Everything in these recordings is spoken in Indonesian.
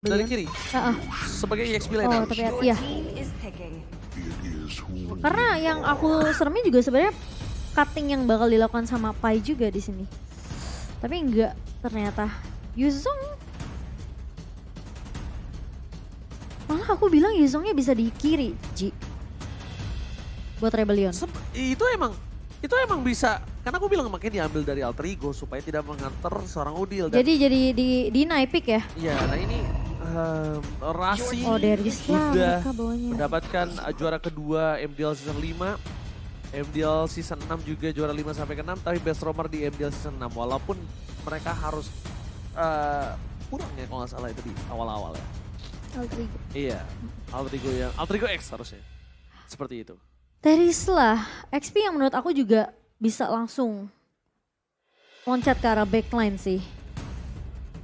Dari kiri? Heeh. Sebagai EXP Oh, laner? tapi iya. Karena yang aku seremnya juga sebenarnya cutting yang bakal dilakukan sama Pai juga di sini. Tapi enggak ternyata. Yuzong. Malah aku bilang Yuzongnya bisa di kiri, Ji. Buat Rebellion. Itu emang bisa, karena aku bilang makanya diambil dari alter ego supaya tidak mengantar seorang Udil. Dan Jadi di naipik ya? iya, nah ini Rasi Oh, Darius lah sudah mereka bawanya. mendapatkan juara kedua MDL Season 5. MDL Season 6 juga juara 5 sampai ke 6, tapi best roamer di MDL Season 6. Walaupun mereka harus kurang ya kalau nggak salah itu di awal-awal ya. Alter ego. Iya, Alter Ego X harusnya. Seperti itu. Darius lah, XP yang menurut aku juga bisa langsung loncat ke arah backline sih.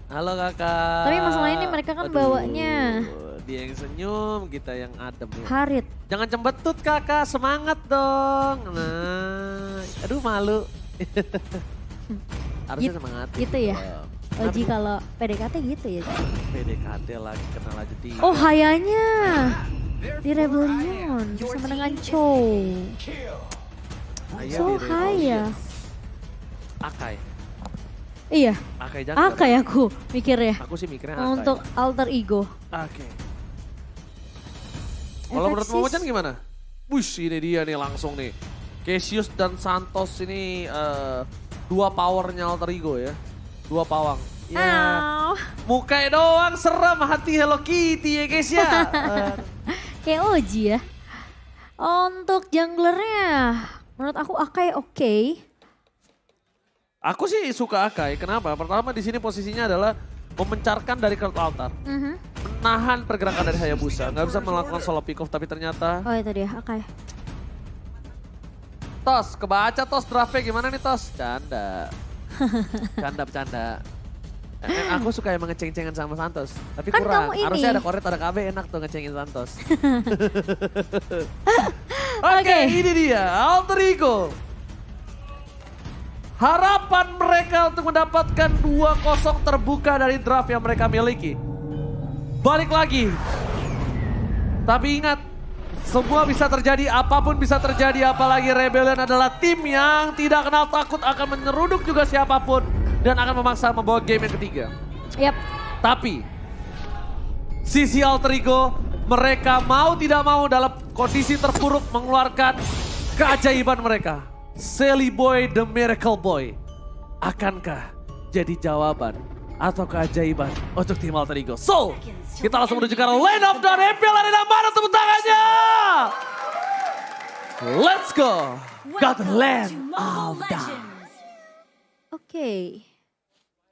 Halo kakak. Tapi masalahnya ini mereka kan bawanya. Dia yang senyum, kita yang adem ya. Harit. Jangan cembetut kakak, semangat dong. Nah, aduh malu. Harusnya semangat. Gitu ya? Oji kalau PDKT gitu ya? PDKT lagi, kenal aja tiga. Oh hayanya. Di Rebellion bersama dengan Chow. Aya So di Rebellion. haya. Akai. Iya, Akai jangan. Akai aku mikirnya. Aku sih mikirnya Akai. Untuk alter ego. Oke. Kalau menurut Efeksis. Momocan gimana? Wush, ini dia nih langsung nih. Cassius dan Santos ini dua powernya alter ego ya. Dua pawang. Ya, Au. mukanya doang serem, hati Hello Kitty ya guys ya. Kayak Oji ya. Untuk junglernya, menurut aku Akai oke. Aku sih suka Akai, kenapa? Pertama di sini posisinya adalah memencarkan dari Cult Altar. Menahan pergerakan dari Hayabusa. Nggak bisa melakukan solo pick off, tapi ternyata... Oh itu dia, Akai. Tos, kebaca Tos draftnya gimana nih Tos? Canda. Bercanda. Aku suka emang ngeceng-cengan sama Santos. Tapi Kan kurang, kamu ini. harusnya ada Koret, ada KB enak tuh ngecengin Santos. Oke. Oke, ini dia Alter Ego. Harapan mereka untuk mendapatkan 2-0 terbuka dari draft yang mereka miliki. Balik lagi. Tapi ingat, semua bisa terjadi, apapun bisa terjadi. Apalagi Rebellion adalah tim yang tidak kenal takut akan menyeruduk juga siapapun. Dan akan memaksa membawa game yang ketiga. Yap. Tapi, sisi Alter Ego, mereka mau tidak mau dalam kondisi terpuruk mengeluarkan keajaiban mereka. Sally Boy the Miracle Boy. Akankah jadi jawaban atau keajaiban untuk tim Alter Ego? So, kita langsung menuju ke arah Land of Dawn. MPL Arena, mana tepuk tangannya? Let's go. Got the Land of Dawn. Oke.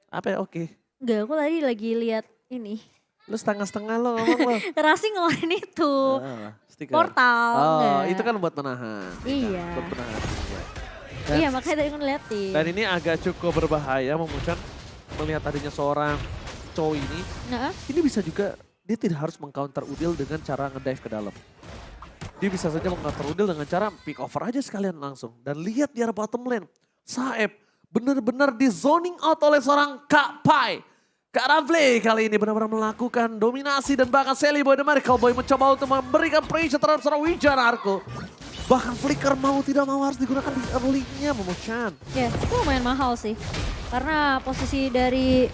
Apa ya oke? Enggak, aku tadi lagi lihat ini. Lu setengah-setengah lo ngomong lo. Rasi ngeluarin itu. Stiker. Portal. Oh, enggak. itu kan buat menahan. Iya. Buat menahan. Iya makanya tadi aku ngeliatin. Dan ini agak cukup berbahaya Momocan melihat tadinya seorang Chow ini. Nah, Ini bisa juga, dia tidak harus meng-counter Udil dengan cara ngedive ke dalam. Dia bisa saja meng-counter Udil dengan cara pick over aja sekalian langsung. Dan lihat di arah bottom lane, Saeb benar-benar di zoning out oleh seorang Kak Pai. Kak Rafle kali ini benar-benar melakukan dominasi dan bahkan Sally Boy the Miracle Boy mencoba untuk memberikan pressure terhadap seorang Wijanarko. Bahkan flicker mau tidak mau harus digunakan di early-nya Momocan. ya itu lumayan mahal sih. Karena posisi dari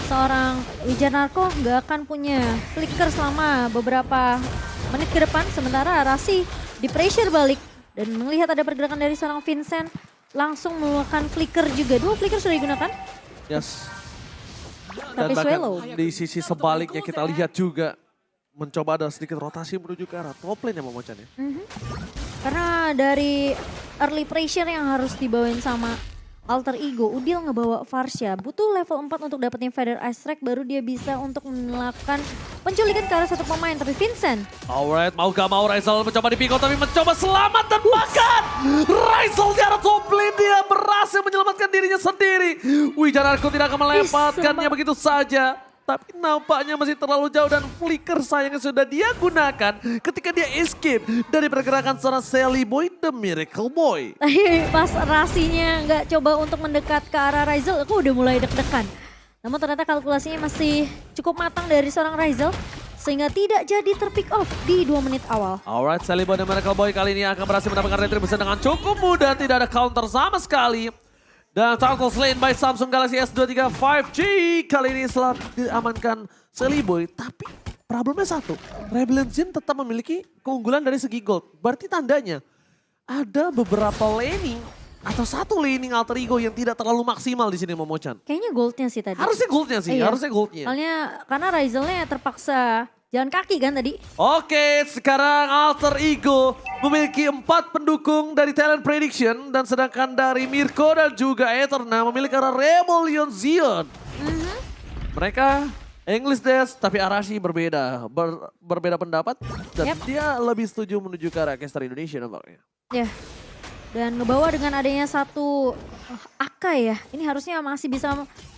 seorang Wijanarko nggak akan punya flicker selama beberapa menit ke depan. Sementara Rasi di pressure balik. Dan melihat ada pergerakan dari seorang Vincent. Langsung melakukan flicker juga. 2 flicker sudah digunakan. Yes. Tapi bahkan Swallow. di sisi sebaliknya kita lihat juga mencoba ada sedikit rotasi menuju ke arah top lane ya Momocan ya. Karena dari early pressure yang harus dibawain sama Alter Ego, Udil ngebawa Varsha. Butuh level 4 untuk dapetin Feather Ice Strike baru dia bisa untuk melakukan penculikan ke arah satu pemain. Tapi Vincent. Alright, mau gak mau Raisel mencoba di pick out tapi mencoba selamat dan bahkan Raisel di arah top lane dia berhasil menyelamatkan dirinya sendiri. Wijanarko tidak akan melepaskannya begitu saja. Tapi nampaknya masih terlalu jauh dan flicker sayangnya sudah dia gunakan ketika dia escape dari pergerakan seorang Sally Boy the Miracle Boy. Tapi pas Rasinya nggak coba untuk mendekat ke arah Raisel, aku udah mulai deg-degan. Namun ternyata kalkulasinya masih cukup matang dari seorang Ryzel. Sehingga tidak jadi terpick off di 2 menit awal. Alright, Sally Boy dan Miracle Boy kali ini akan berhasil mendapatkan retribution dengan cukup mudah. Tidak ada counter sama sekali. Dan tackle slain by Samsung Galaxy S23 5G. Kali ini setelah diamankan Sally Boy. Tapi problemnya satu, Rebellion Jin tetap memiliki keunggulan dari segi gold. Berarti tandanya ada beberapa laning atau satu laning alter ego yang tidak terlalu maksimal di sini Momochan. Kayaknya goldnya sih tadi. Harusnya goldnya sih, Iya. harusnya goldnya. Soalnya karena Ryzelnya terpaksa jalan kaki kan tadi. Oke, sekarang alter ego memiliki 4 pendukung dari talent prediction dan sedangkan dari Mirko dan juga Eterna memiliki Rebellion Zion. Mereka English Dash tapi Arashi berbeda, berbeda pendapat dan dia lebih setuju menuju ke arah caster Indonesia nampaknya. Ya. Dan ngebawa dengan adanya satu Akai ya. Ini harusnya masih bisa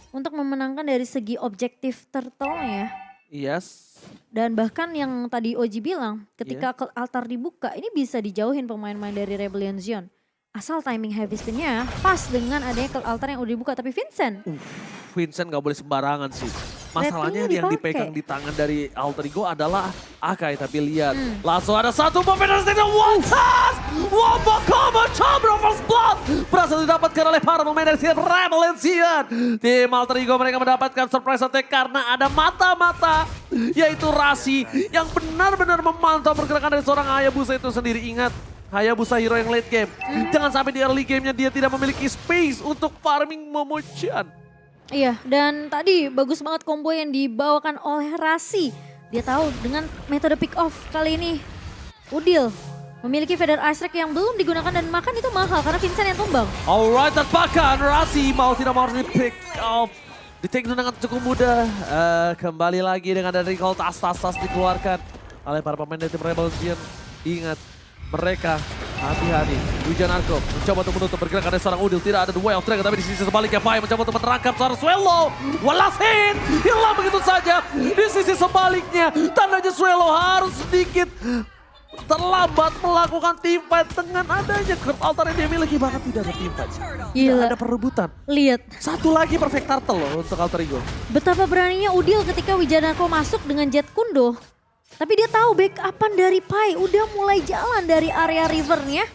untuk memenangkan dari segi objektif turtle-nya ya. Yes. Dan bahkan yang tadi Oji bilang, ketika altar dibuka, ini bisa dijauhin pemain-pemain dari Rebellion Zion. Asal timing heavy spin-nya pas dengan adanya altar yang udah dibuka. Tapi Vincent. Vincent gak boleh sembarangan sih. Masalahnya Ratingnya yang dipegang di tangan dari alter ego adalah Akai. Tapi lihat, langsung ada satu movement dari one touch! Wombo combo Chamber of First Blood! Berhasil didapatkan oleh para pemain dari tim Rebellion Zion. Tim alter ego mereka mendapatkan surprise attack karena ada mata-mata. Yaitu Rasi yang benar-benar memantau pergerakan dari seorang Hayabusa itu sendiri. Ingat, Hayabusa hero yang late game. Jangan sampai di early gamenya dia tidak memiliki space untuk farming Momochan. Iya, dan tadi bagus banget combo yang dibawakan oleh Rasi. Dia tahu dengan metode pick off kali ini Udil memiliki Feather Ice Strike yang belum digunakan dan makan itu mahal karena Vincent yang tumbang. Alright, dan bahkan Rasi mau tidak mau harus di pick off. Di take dengan cukup mudah. Kembali lagi dengan dari recall tas-tas dikeluarkan oleh para pemain dari tim Rebellion Zion. Ingat, mereka hati-hati. Wijanarko mencoba untuk menutup pergerakan dari seorang Udil. Tidak ada the way of dragon, tapi di sisi sebaliknya Pai mencoba untuk menerangkap seorang Swellow. Walas hit, hilang begitu saja. Di sisi sebaliknya, tandanya Swellow harus sedikit terlambat melakukan teamfight dengan adanya curve altar yang dia miliki. Bahkan tidak ada teamfight. Tidak ada perebutan. Lihat. Satu lagi perfect turtle loh untuk alter ego. Betapa beraninya Udil ketika Wijanarko masuk dengan Jet Kundo. Tapi dia tahu backupan dari Pai udah mulai jalan dari area rivernya.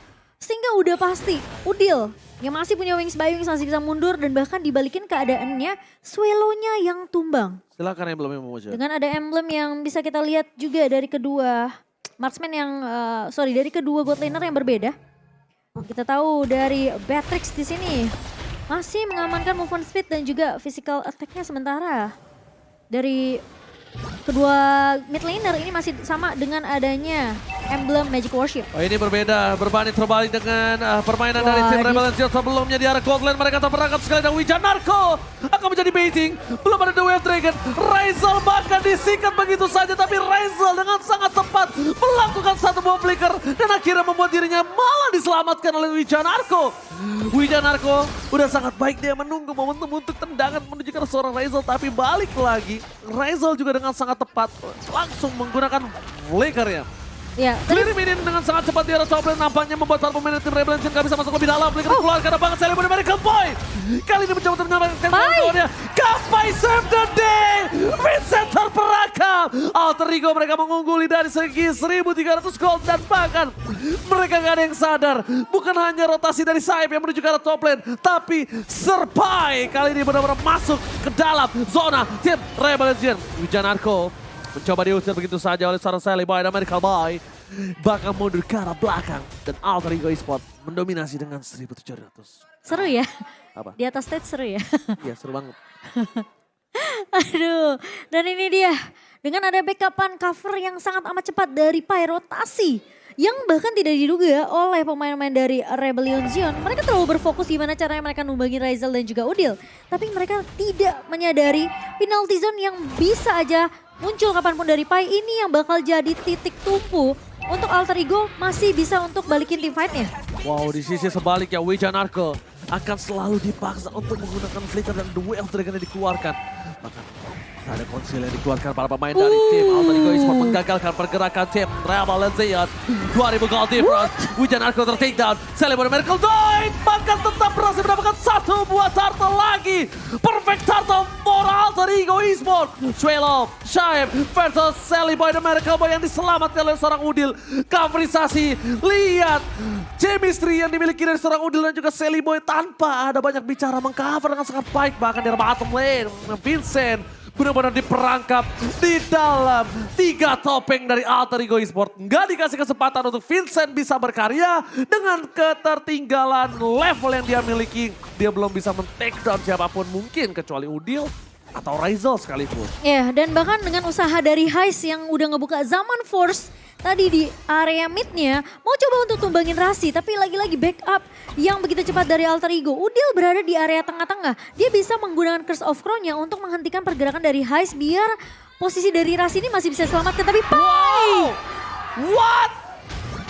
Sehingga udah pasti Udil yang masih punya wings by wings masih bisa mundur. Dan bahkan dibalikin keadaannya Swellow-nya yang tumbang. Silakan emblemnya Momochan. Dengan ada emblem yang bisa kita lihat juga dari kedua marksman yang, dari kedua god laner yang berbeda. Kita tahu dari Beatrix di sini masih mengamankan movement speed dan juga physical attack-nya sementara. Dari kedua mid laner ini masih sama dengan adanya emblem Magic Worship. Oh, ini berbeda, berbanding terbalik dengan permainan dari tim Rebellion Zion sebelumnya di arah gold lane. Mereka terperangkap sekali dan Wijanarko akan menjadi baiting. Belum ada The Way of Dragon. Ryzel bahkan disikat begitu saja, tapi Ryzel dengan sangat tepat melakukan satu bomb flicker dan akhirnya membuat dirinya malah diselamatkan oleh Wijanarko. Wijanarko udah sangat baik, dia menunggu momentum untuk tendangan menuju ke seorang Ryzel, tapi balik lagi. Ryzel juga dengan sangat tepat langsung menggunakan flickernya. Ya, Clear minion dengan sangat cepat di arah top lane nampaknya membuat para pemain tim Rebellion Zion gak bisa masuk lebih dalam. Flicker keluar karena banget Sally Boy Miracle Boy. Kali ini mencoba untuk menyelamatkan kawannya. Kapai save the day. Vincent terperangkap. Alter ego mereka mengungguli dari segi 1.300 gold dan bahkan mereka gak ada yang sadar. Bukan hanya rotasi dari Saib yang menuju ke arah top lane, tapi Serpai kali ini benar-benar masuk ke dalam zona tim Rebellion Zion. Wijanarko mencoba diusir begitu saja oleh seorang Sally Boy dan Medical Boy. Bahkan mundur ke arah belakang. Dan Alter Ego Esport mendominasi dengan 1.700. Seru ya? Apa? Di atas stage seru ya? Iya seru banget. Aduh, dan ini dia. Dengan ada backupan cover yang sangat amat cepat dari Pai rotasi. Yang bahkan tidak diduga oleh pemain-pemain dari Rebellion Zion. Mereka terlalu berfokus gimana caranya mereka numbangin Ryzel dan juga Udil. Tapi mereka tidak menyadari penalty zone yang bisa aja muncul kapanpun dari Pai. Ini yang bakal jadi titik tumpu untuk Alter Ego masih bisa untuk balikin team fight-nya. Wow, di sisi sebaliknya Wijanarko akan selalu dipaksa untuk menggunakan flicker dan duel dragon yang dikeluarkan. Bahkan ada konsil yang dikeluarkan para pemain dari tim Alter Ego Esport menggagalkan pergerakan tim Rebellion Zion. 2000 gold difference. Wijanarko ter-take down. Celebrate Miracle Doink bahkan tetap berhasil mendapatkan satu buah turtle lagi. Perfect turtle for Alter Ego Esports. Swelo, Shaib versus Sally Boy, The Miracle Boy yang diselamatkan oleh seorang Udil. Coverisasi, lihat chemistry yang dimiliki dari seorang Udil dan juga Sally Boy tanpa ada banyak bicara, mengcover dengan sangat baik. Bahkan dari bottom lane, Vincent benar-benar diperangkap di dalam 3 topeng dari Alter Ego Esports. Nggak dikasih kesempatan untuk Vincent bisa berkarya dengan ketertinggalan level yang dia miliki. Dia belum bisa men-take down siapapun mungkin kecuali Udil atau Rizal sekalipun. Ya, dan bahkan dengan usaha dari Heist yang udah ngebuka Zaman Force tadi di area midnya, mau coba untuk tumbangin Rasi, tapi lagi-lagi backup yang begitu cepat dari Alter Ego. Udil berada di area tengah-tengah, dia bisa menggunakan Curse of Crown-nya untuk menghentikan pergerakan dari Heist biar posisi dari Rasi ini masih bisa selamatkan, tapi Wow! What?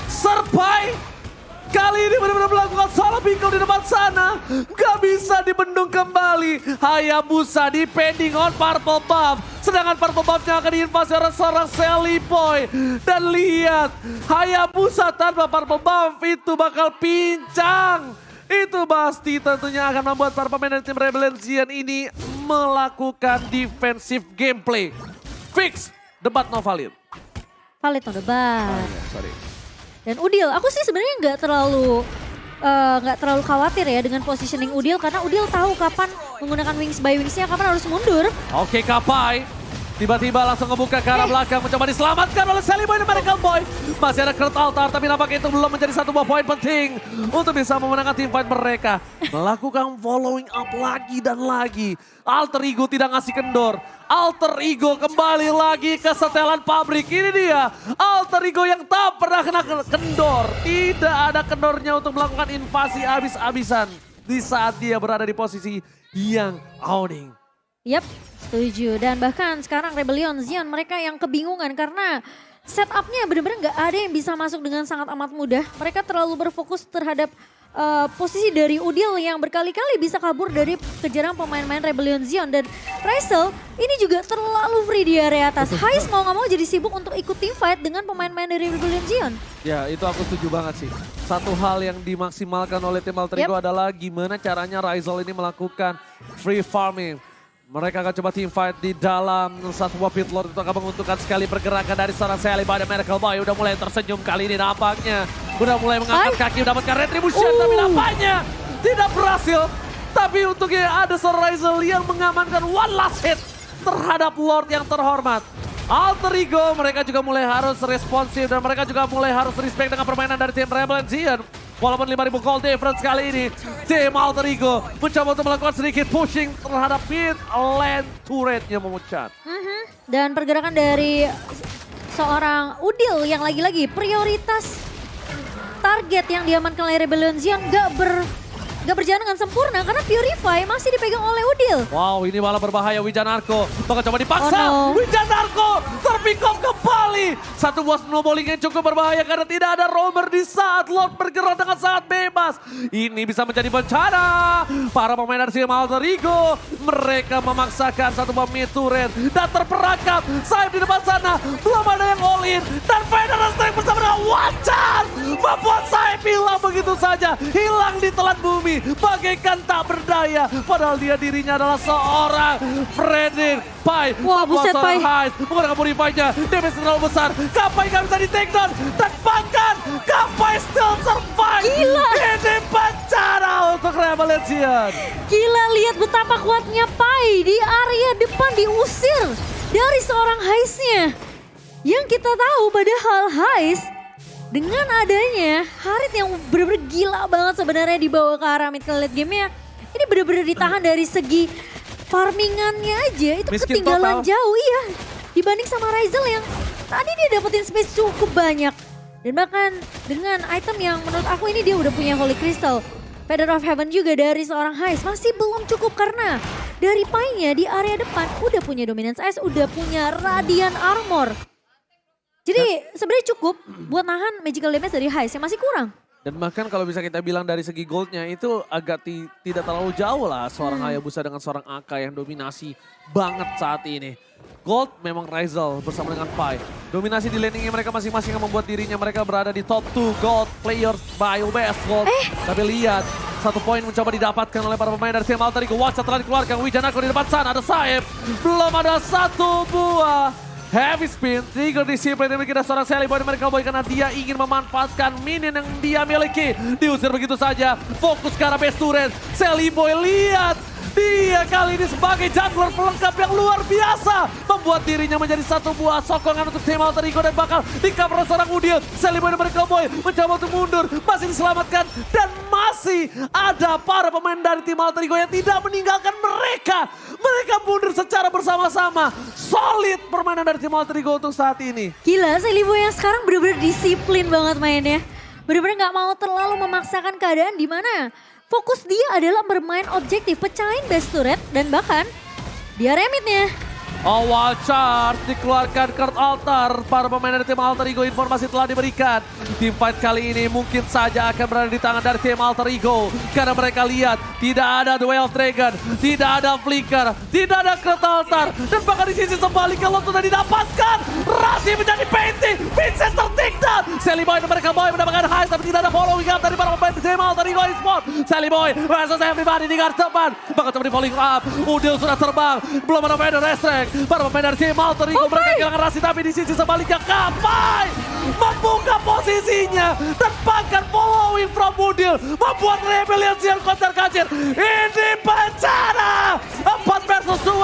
Serpai? Kali ini benar-benar melakukan salah bingkau di depan sana. Gak bisa dibendung kembali. Hayabusa depending on Purple Buff. Sedangkan Purple Buff-nya akan diinvasi oleh seorang Sally Boy. Dan lihat, Hayabusa tanpa Purple Buff itu bakal pincang. Itu pasti tentunya akan membuat para pemain dari tim Rebellion Xian ini melakukan defensive gameplay. Fix, debat no valid. valid no debat. Sorry. Dan Udil, aku sih sebenarnya nggak terlalu khawatir ya dengan positioning Udil karena Udil tahu kapan menggunakan wings by wingsnya, kapan harus mundur. Oke, Kapai tiba-tiba langsung ngebuka ke arah belakang, mencoba diselamatkan oleh Sally Boy dan Miracle Boy. Masih ada Kurt Altar, tapi nampaknya itu belum menjadi satu buah poin penting untuk bisa memenangkan team fight mereka. Melakukan following up lagi dan lagi. Alter Ego tidak ngasih kendor. Alter Ego kembali lagi ke setelan pabrik. Ini dia Alter Ego yang tak pernah kena kendor. Tidak ada kendornya untuk melakukan invasi habis-habisan di saat dia berada di posisi yang owning. Yap, setuju. Dan bahkan sekarang Rebellion Xian mereka yang kebingungan karena setupnya benar-benar nggak ada yang bisa masuk dengan sangat amat mudah. Mereka terlalu berfokus terhadap posisi dari Udil yang berkali-kali bisa kabur dari kejaran pemain-pemain Rebellion Xian. Dan Rizal ini juga terlalu free di area atas. Heist mau nggak mau jadi sibuk untuk ikut team fight dengan pemain-pemain dari Rebellion Xian. Ya, itu aku setuju banget sih. Satu hal yang dimaksimalkan oleh tim Alter Ego adalah gimana caranya Rizal ini melakukan free farming. Mereka akan coba team fight di dalam satu buah pit lord, itu akan menguntungkan sekali pergerakan dari seorang Sally Boy dan Miracle Boy. Udah mulai tersenyum kali ini nampaknya. Udah mulai mengangkat kaki mendapatkan retribution, tapi nampaknya tidak berhasil. Tapi untungnya ada seorang Rizal yang mengamankan one last hit terhadap Lord yang terhormat. Alter Ego mereka juga mulai harus responsif dan mereka juga mulai harus respect dengan permainan dari tim Rebellion Xian. Walaupun 5.000 gold difference kali ini, tim Alter Ego mencoba untuk melakukan sedikit pushing terhadap mid lane turretnya memucat. Dan pergerakan dari seorang Udil yang lagi-lagi prioritas target yang diamankan oleh Rebellion Xian gak berjalan dengan sempurna karena Purify masih dipegang oleh Udil. Wow, ini malah berbahaya Wijanarko. Bakal coba dipaksa. Oh no. Wijanarko terpick off kembali. Satu buah snowballing yang cukup berbahaya karena tidak ada roamer di saat Lord bergerak dengan sangat bebas. Ini bisa menjadi bencana. Para pemain dari tim Alter Ego, mereka memaksakan satu buah mid turret dan terperangkap. Saib di depan sana, belum ada yang all in. Dan Federal Strike bersama dengan Wajan membuat Saib hilang begitu saja. Hilang di telan bumi. Bagaikan tak berdaya. Padahal dia dirinya adalah seorang Fredrik Pai. Wah, buset Pai. Menggunakan Purify-nya. Damage terlalu besar. Kapai gak bisa di take down. Dan bahkan Kapai still survive. Gila. Ini bencana untuk Rebellion Xian. Gila, lihat betapa kuatnya Pai di area depan diusir dari seorang Heist-nya. Yang kita tahu padahal Heist dengan adanya Harit yang bener-bener gila banget sebenarnya dibawa ke arah mid late game-nya. Ini bener-bener ditahan dari segi farmingannya aja. Itu Miskin ketinggalan total. jauh iya. Dibanding sama Rizal yang tadi dia dapetin space cukup banyak. Dan bahkan dengan item yang menurut aku ini dia udah punya Holy Crystal. Feather of Heaven juga dari seorang Heist masih belum cukup karena dari Pai-nya di area depan udah punya Dominance Ice, udah punya Radiant Armor. Jadi sebenarnya cukup buat nahan magical damage dari Heist yang masih kurang. Dan bahkan kalau bisa kita bilang dari segi goldnya itu agak tidak terlalu jauh lah seorang Hayabusa dengan seorang Aka yang dominasi banget saat ini. Gold memang Rizal bersama dengan Pai. Dominasi di laningnya mereka masing-masing yang membuat dirinya mereka berada di top 2 gold players by best gold. Tapi lihat 1 poin mencoba didapatkan oleh para pemain dari tim Alter Ego. Watch telah dikeluarkan, Wijanarko di depan sana, ada Saeb. Belum ada 1 buah heavy spin, trigger disiplin yang memiliki seorang Sally Boy dari Cowboy karena dia ingin memanfaatkan minion yang dia miliki. Diusir begitu saja, fokus ke arah base turret. Sally Boy lihat, dia kali ini sebagai jungler pelengkap yang luar biasa. Membuat dirinya menjadi 1 buah sokongan untuk tim Alter Ego dan bakal di-cover oleh seorang Udil. Sally Boy dari Cowboy mencoba untuk mundur, masih diselamatkan. Dan masih ada para pemain dari tim Alter Ego yang tidak meninggalkan mereka. Mereka mundur secara bersama-sama. Solid permainan dari tim Alter Ego untuk saat ini. Gila, Sally Boy yang sekarang bener-bener disiplin banget mainnya. Bener-bener gak mau terlalu memaksakan keadaan di mana fokus dia adalah bermain objektif, pecahin base turret dan bahkan dia remitnya. Awal charge dikeluarkan Kurt Altar. Para pemain dari tim Alter Ego informasi telah diberikan. Team fight kali ini mungkin saja akan berada di tangan dari tim Alter Ego. Karena mereka lihat tidak ada Duel Dragon, tidak ada Flicker, tidak ada Kurt Altar. Dan bahkan di sisi sebaliknya lo sudah didapatkan. Rasi menjadi painting, Vincent tertikdan. Sally Boy dan mereka Boy mendapatkan high tapi tidak ada following up dari para pemain tim Alter Ego Esports. Sally Boy versus everybody di garis depan. Bahkan coba di following up, Udil sudah terbang. Belum ada Vader Restrek. Para pemain dari tim Alter Ego mereka kehilangan Rasi tapi di sisi sebaliknya Kapai membuka posisinya dan bahkan following from Udil membuat Rebellion yang konser kacir. Ini bencana 4 versus 2.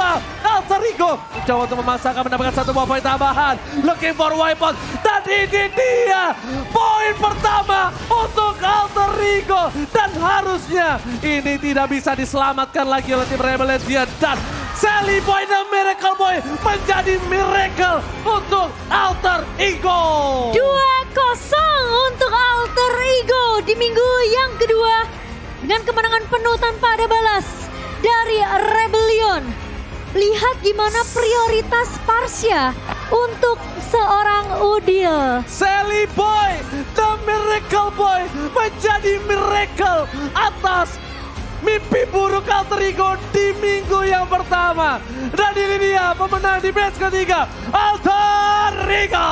Alter Ego mencoba untuk memaksakan mendapatkan 1 buah poin tambahan. Looking for weapon dan ini dia poin pertama untuk Alter Ego dan harusnya ini tidak bisa diselamatkan lagi oleh tim Rebellion dan Sally Boy dan Miracle Boy menjadi miracle untuk Alter Ego. 2-0 untuk Alter Ego di minggu yang kedua. Dengan kemenangan penuh tanpa ada balas dari Rebellion. Lihat gimana prioritas Parsha untuk seorang Udil. Sally Boy dan Miracle Boy menjadi miracle atas mimpi buruk Alter Ego di minggu yang pertama. Dan ini dia pemenang di match ketiga, Alter Ego.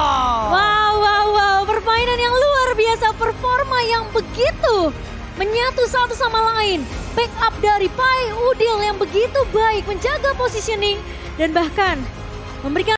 Wow, permainan yang luar biasa, performa yang begitu menyatu satu sama lain. Backup dari Pai Udil yang begitu baik menjaga positioning dan bahkan memberikan